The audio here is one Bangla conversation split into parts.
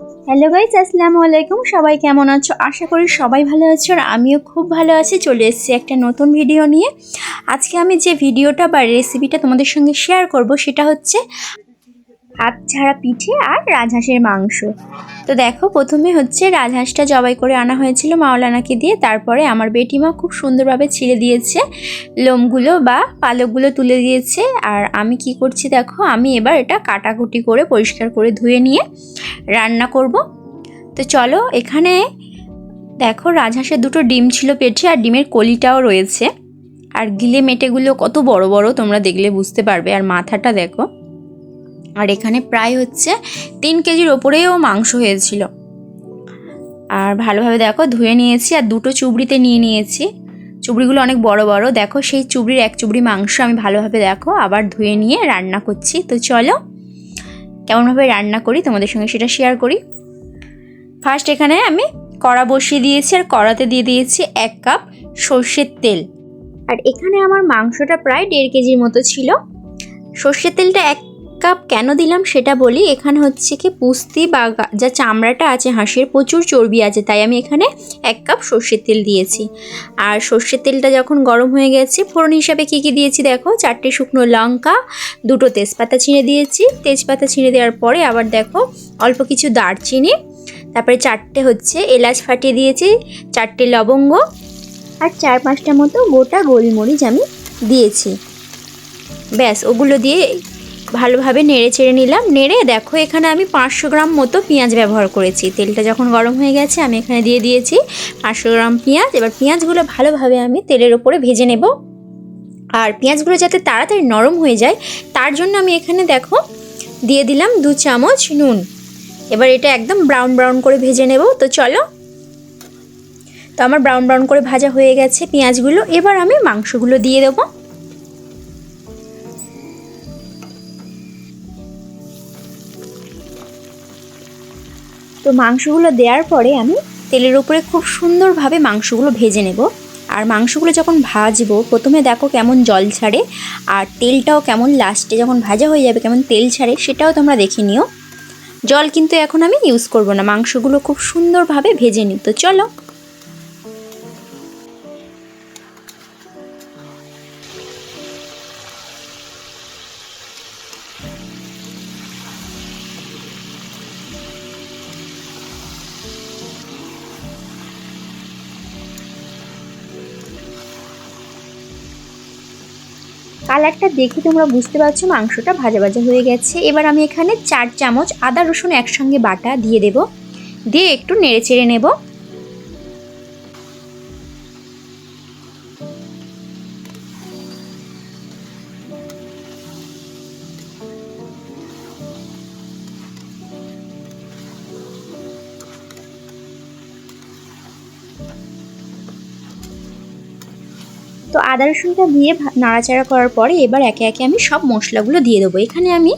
হ্যালো গাইস, আসসালামু আলাইকুম। সবাই কেমন আছো? আশা করি সবাই ভালো আছো আর আমিও খুব ভালো আছি। চলে এসেছি একটা নতুন ভিডিও নিয়ে। আজকে আমি যে ভিডিওটা বা রেসিপিটা তোমাদের সঙ্গে শেয়ার করব সেটা হচ্ছে হাত ছাড়া পিঠে আর রাজহাঁসের মাংস। তো দেখো, প্রথমে হচ্ছে রাজহাঁসটা জবাই করে আনা হয়েছিল মাওলানাকে দিয়ে। তারপরে আমার বেটিমা খুব সুন্দরভাবে ছিঁড়ে দিয়েছে, লোমগুলো বা পালকগুলো তুলে দিয়েছে। আর আমি কি করছি দেখো, আমি এবার এটা কাটাকুটি করে পরিষ্কার করে ধুয়ে নিয়ে রান্না করব। তো চলো, এখানে দেখো রাজহাঁসের দুটো ডিম ছিল পেটে আর ডিমের কলিটাও রয়েছে। আর গিলে মেটেগুলো কত বড় বড় তোমরা দেখলে বুঝতে পারবে। আর মাথাটা দেখো। আর এখানে প্রায় হচ্ছে 3 কেজির ওপরেও মাংস হয়েছিল। আর ভালোভাবে দেখো ধুয়ে নিয়েছি আর দুটো চুবড়িতে নিয়ে নিয়েছি। চুবড়িগুলো অনেক বড় বড়। দেখো সেই চুবড়ির এক চুবড়ি মাংস আমি ভালোভাবে দেখো আবার ধুয়ে নিয়ে রান্না করছি। তো চলো কেমনভাবে রান্না করি তোমাদের সঙ্গে সেটা শেয়ার করি। ফার্স্ট এখানে আমি কড়া বসিয়ে দিয়েছি আর কড়াতে দিয়ে দিয়েছি 1 কাপ সর্ষের তেল। আর এখানে আমার মাংসটা প্রায় 1.5 কেজির মতো ছিল। সর্ষের তেলটা 1 কাপ কেন দিলাম সেটা বলি। এখানে হচ্ছে কি পুস্তি বা যা চামড়াটা আছে হাঁসের প্রচুর চর্বি আছে, তাই আমি এখানে 1 কাপ সর্ষের তেল দিয়েছি। আর সর্ষের তেলটা যখন গরম হয়ে গেছে, ফোড়ন হিসাবে কী কী দিয়েছি দেখো, 4টে শুকনো লঙ্কা, 2টো তেজপাতা ছিঁড়ে দিয়েছি। তেজপাতা ছিঁড়ে দেওয়ার পরে আবার দেখো অল্প কিছু দারচিনি, তারপরে 4টে হচ্ছে এলাচ ফাটিয়ে দিয়েছি, 4টে লবঙ্গ আর 4-5টা মতো গোটা গোলমরিচ আমি দিয়েছি। ব্যাস, ওগুলো দিয়ে ভালোভাবে নেড়ে চেড়ে নিলাম। নেড়ে দেখো এখানে আমি 500 গ্রাম মতো পেঁয়াজ ব্যবহার করেছি। তেলটা যখন গরম হয়ে গেছে আমি এখানে দিয়ে দিয়েছি 500 গ্রাম পেঁয়াজ। এবার পেঁয়াজগুলো ভালোভাবে আমি তেলের ওপরে ভেজে নেব। আর পেঁয়াজগুলো যাতে তাড়াতাড়ি নরম হয়ে যায় তার জন্য আমি এখানে দেখো দিয়ে দিলাম 2 চামচ নুন। এবার এটা একদম ব্রাউন ব্রাউন করে ভেজে নেব। তো চলো, তো আমার ব্রাউন ব্রাউন করে ভাজা হয়ে গেছে পেঁয়াজগুলো। এবার আমি মাংসগুলো দিয়ে দেবো। তো মাংসগুলো দেওয়ার পরে আমি তেলের উপরে খুব সুন্দরভাবে মাংসগুলো ভেজে নেব। আর মাংসগুলো যখন ভাজবো প্রথমে দেখো কেমন জল ছাড়ে, আর তেলটাও কেমন লাস্টে যখন ভাজা হয়ে যাবে কেমন তেল ছাড়ে সেটাও তোমরা দেখে নিও। জল কিন্তু এখন আমি ইউজ করব না, মাংসগুলো খুব সুন্দরভাবে ভেজে নিই। তো চলো, কালারটা দেখে তোমরা বুঝতে পারছো মাংসটা ভাজা ভাজা হয়ে গেছে। এবার আমি এখানে 4 চামচ আদা রসুন একসঙ্গে বাটা দিয়ে দেব, দিয়ে একটু নেড়ে চেড়ে নেব। তো আদা রসুনটা দিয়ে নাড়াচাড়া করার পরে এবার একে একে আমি সব মশলাগুলো দিয়ে দেবো। এখানে আমি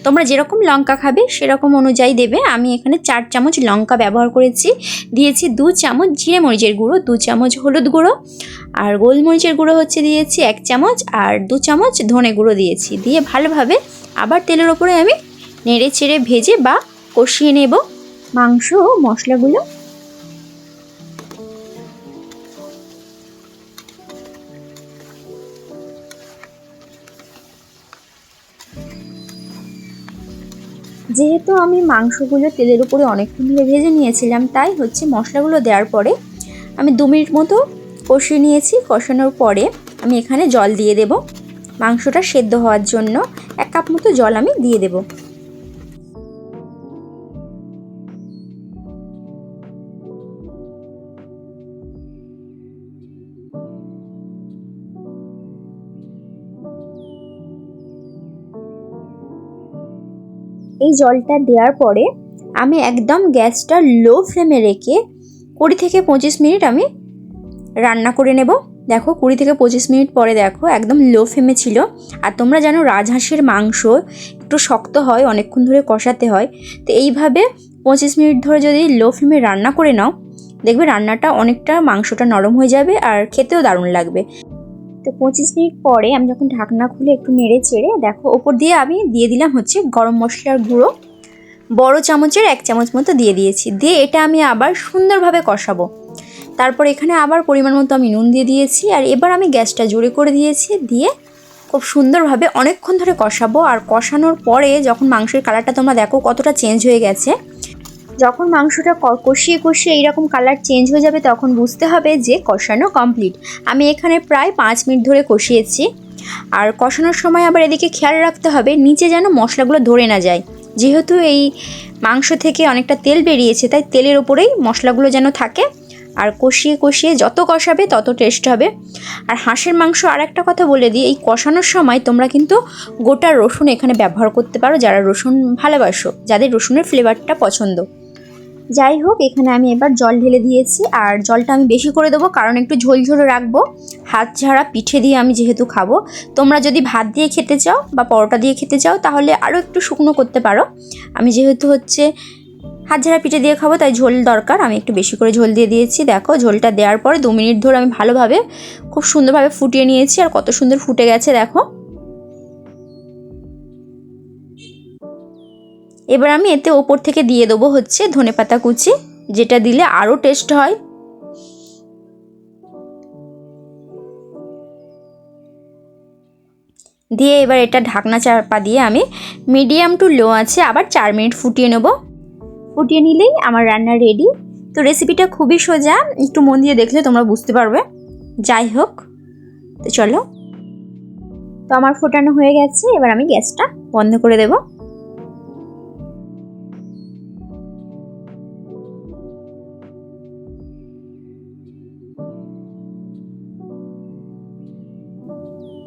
তোমরা যেরকম লঙ্কা খাবে সেরকম অনুযায়ী দেবে। আমি এখানে 4 চামচ লঙ্কা ব্যবহার করেছি। দিয়েছি 2 চামচ জিরে মরিচের গুঁড়ো, 2 চামচ হলুদ গুঁড়ো, আর গোলমরিচের গুঁড়ো হচ্ছে দিয়েছি 1 চামচ, আর 2 চামচ ধনে গুঁড়ো দিয়েছি। দিয়ে ভালোভাবে আবার তেলের ওপরে আমি নেড়ে চেড়ে ভেজে বা কষিয়ে নেব মাংস ও মশলাগুলো। যেহেতু আমি মাংসগুলো তেলের উপরে অনেকক্ষণ ধরে ভেজে নিয়েছিলাম, তাই হচ্ছে মশলাগুলো দেওয়ার পরে আমি 2 মিনিট মতো কষিয়ে নিয়েছি। কষানোর পরে আমি এখানে জল দিয়ে দেব। মাংসটা সেদ্ধ হওয়ার জন্য 1 কাপ মতো জল আমি দিয়ে দেব। এই জলটা দেওয়ার পরে আমি একদম গ্যাসটা লো ফ্লেমে রেখে 20 থেকে 25 মিনিট আমি রান্না করে নেব। দেখো 20 থেকে 25 মিনিট পরে দেখো একদম লো ফ্লেমে ছিল। আর তোমরা জানো রাজহাঁসের মাংস একটু শক্ত হয়, অনেকক্ষণ ধরে কষাতে হয়। তো এইভাবে 25 মিনিট ধরে যদি লো ফ্লেমে রান্না করে নাও দেখবে রান্নাটা অনেকটা মাংসটা নরম হয়ে যাবে আর খেতেও দারুণ লাগবে। তো 25 মিনিট পরে আমি যখন ঢাকনা খুলে একটু নেড়ে চেড়ে দেখো ওপর দিয়ে আমি দিয়ে দিলাম হচ্ছে গরম মশলার গুঁড়ো, বড় চামচের 1 চামচ মতো দিয়ে দিয়েছি। দিয়ে এটা আমি আবার সুন্দরভাবে কষাবো। তারপর এখানে আবার পরিমাণ মতো আমি নুন দিয়ে দিয়েছি। আর এবার আমি গ্যাসটা জোরে করে দিয়েছি, দিয়ে খুব সুন্দরভাবে অনেকক্ষণ ধরে কষাবো। আর কষানোর পরে যখন মাংসের কালারটা তোমরা দেখো কতটা চেঞ্জ হয়ে গেছে, যখন মাংসটা কষিয়ে কষিয়ে এইরকম কালার চেঞ্জ হয়ে যাবে তখন বুঝতে হবে যে কষানো কমপ্লিট। আমি এখানে প্রায় 5 মিনিট ধরে কষিয়েছি। আর কষানোর সময় আবার এদিকে খেয়াল রাখতে হবে নিচে যেন মশলাগুলো ধরে না যায়, যেহেতু এই মাংস থেকে অনেকটা তেল বেরিয়েছে তাই তেলের ওপরেই মশলাগুলো যেন থাকে। আর কষিয়ে কষিয়ে যত কষাবে তত টেস্ট হবে। আর হাঁসের মাংস আর একটা কথা বলে দিই, এই কষানোর সময় তোমরা কিন্তু গোটা রসুন এখানে ব্যবহার করতে পারো, যারা রসুন ভালোবাসো, যাদের রসুনের ফ্লেভারটা পছন্দ। যাই হোক, এখানে আমি এবার জল ঢেলে দিয়েছি। আর জলটা আমি বেশি করে দেবো, কারণ একটু ঝোলঝোল রাখবো। হাত ঝাড়া পিঠে দিয়ে আমি যেহেতু খাবো, তোমরা যদি ভাত দিয়ে খেতে চাও বা পরোটা দিয়ে খেতে চাও তাহলে আরও একটু শুকনো করতে পারো। আমি যেহেতু হাত ঝাড়া পিঠে দিয়ে খাবো তাই ঝোল দরকার, আমি একটু বেশি করে ঝোল দিয়ে দিয়েছি। দেখো ঝোলটা দেওয়ার পরে 2 মিনিট ধরে আমি ভালোভাবে খুব সুন্দরভাবে ফুটিয়ে নিয়েছি। আর কত সুন্দর ফুটে গেছে দেখো। এবার আমি এতে ওপর থেকে দিয়ে দেবো ধনেপাতা কুচি, যেটা দিলে আরও টেস্ট হয়। দিয়ে এবার এটা ঢাকনা চাপা দিয়ে আমি মিডিয়াম টু লো আছে আবার 4 মিনিট ফুটিয়ে নেব। ফুটিয়ে নিলেই আমার রান্না রেডি। তো রেসিপিটা খুবই সোজা, একটু মন দিয়ে দেখলে তোমরা বুঝতে পারবে। যাই হোক, তো চলো। তো আমার ফোটানো হয়ে গেছে, এবার আমি গ্যাসটা বন্ধ করে দেব।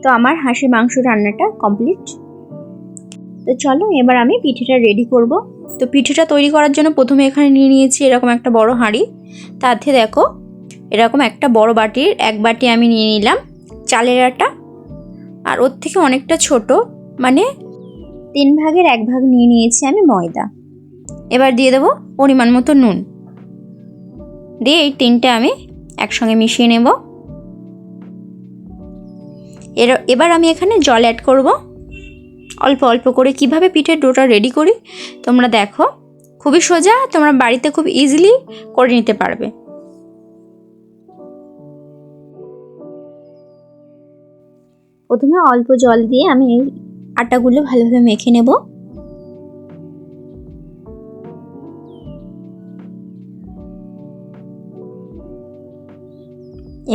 তো আমার হাঁসের মাংস রান্নাটা কমপ্লিট। তো চলো এবার আমি পিঠেটা রেডি করব। তো পিঠেটা তৈরি করার জন্য প্রথমে এখানে নিয়ে নিয়েছি এরকম একটা বড় হাঁড়ি। তাতে দেখো এরকম একটা বড় বাটির 1 বাটি আমি নিয়ে নিলাম চালের আটা। আর ওর থেকে অনেকটা ছোট, মানে 3 ভাগের 1 ভাগ নিয়ে নিয়েছি আমি ময়দা। এবার দিয়ে দেবো পরিমাণ মতো নুন। দিয়ে এই 3টে আমি একসঙ্গে মিশিয়ে নেব। এবার আমি এখানে জল অ্যাড করব অল্প অল্প করে। কিভাবে পিঠের ডোটা রেডি করি তোমরা দেখো, খুবই সোজা, তোমরা বাড়িতে খুব ইজিলি করে নিতে পারবে। প্রথমে অল্প জল দিয়ে আমি এই আটাগুলো ভালোভাবে মেখে নেব।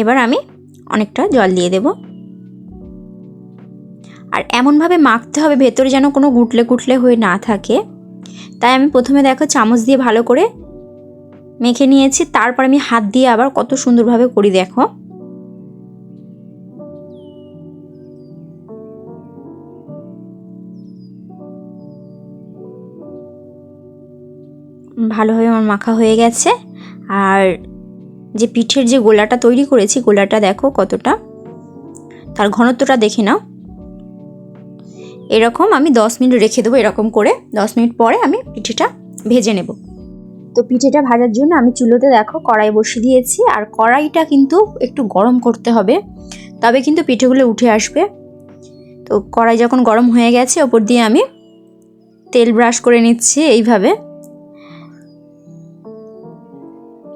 এবার আমি অনেকটা জল দিয়ে দেব। আর এমনভাবে মাখতে হবে ভেতরে যেন কোনো গুটলে গুটলে হয়ে না থাকে। তাই আমি প্রথমে দেখো চামচ দিয়ে ভালো করে মেখে নিয়েছি, তারপর আমি হাত দিয়ে আবার কত সুন্দরভাবে করি দেখো। ভালোভাবে আমার মাখা হয়ে গেছে। আর যে পিঠের যে গোলাটা তৈরি করেছি, গোলাটা দেখো কতটা, তার ঘনত্বটা দেখে নাও। এরকম আমি 10 মিনিট রেখে দেবো। এরকম করে 10 মিনিট পরে আমি পিঠেটা ভেজে নেব। তো পিঠেটা ভাজার জন্য আমি চুলোতে দেখো কড়াই বসিয়ে দিয়েছি। আর কড়াইটা কিন্তু একটু গরম করতে হবে, তবে কিন্তু পিঠেগুলো উঠে আসবে। তো কড়াই যখন গরম হয়ে গেছে, ওপর দিয়ে আমি তেল ব্রাশ করে নিচ্ছি এইভাবে।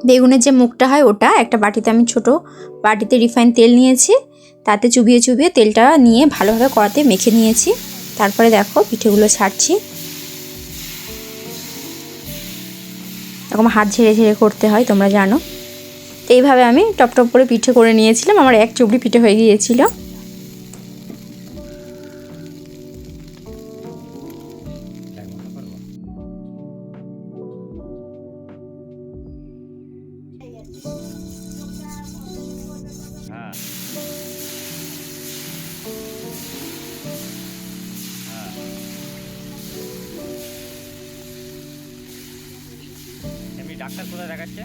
বেগুনের যে মুখটা হয় ওটা একটা বাটিতে, আমি ছোট বাটিতে রিফাইন তেল নিয়েছি, তাতে চুবিয়ে চুবিয়ে তেলটা নিয়ে ভালোভাবে কড়াতে মেখে নিয়েছি। তারপরে দেখো পিঠেগুলো ছাড়ছি। এরকম হাত ঝেড়ে ঝেড়ে করতে হয়, তোমরা জানো। তো এইভাবে আমি টপ টপ করে পিঠে করে নিয়েছিলাম। আমার 1 চুবড়ি পিঠে হয়ে গিয়েছিল। ডাক্তার কোথায় দেখাচ্ছে?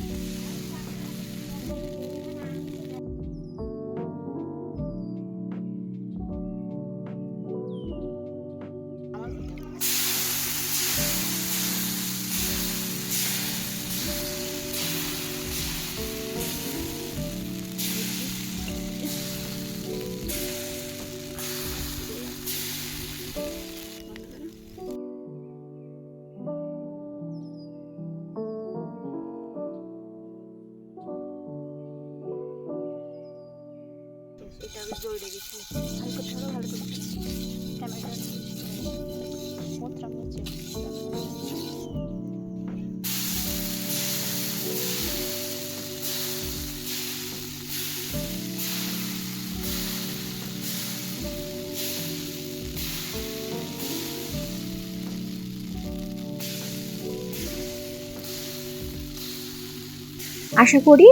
এটা আমি জড়িয়ে গেছি ভালো করে ধরো ভালো করে ক্যামেরা মোত্রাম হচ্ছে আশা করি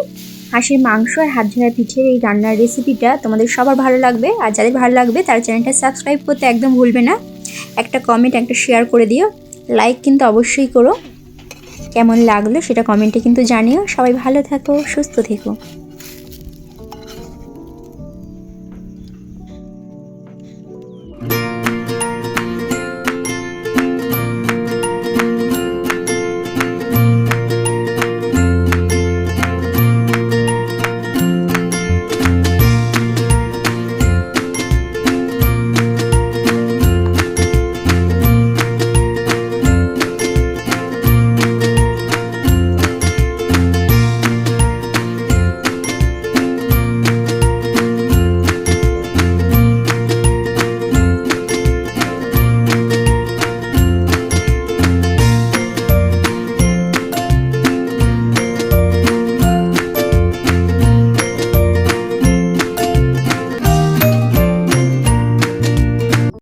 হাঁসের মাংস আর হাত ধোয়া পিঠের এই রান্নার রেসিপিটা তোমাদের সবার ভালো লাগবে। আর যাদের ভালো লাগবে তারা চ্যানেলটা সাবস্ক্রাইব করতে একদম ভুলবে না। একটা কমেন্ট, একটা শেয়ার করে দিও, লাইক কিন্তু অবশ্যই করো। কেমন লাগলো সেটা কমেন্টে কিন্তু জানিও। সবাই ভালো থাকো, সুস্থ থেকো।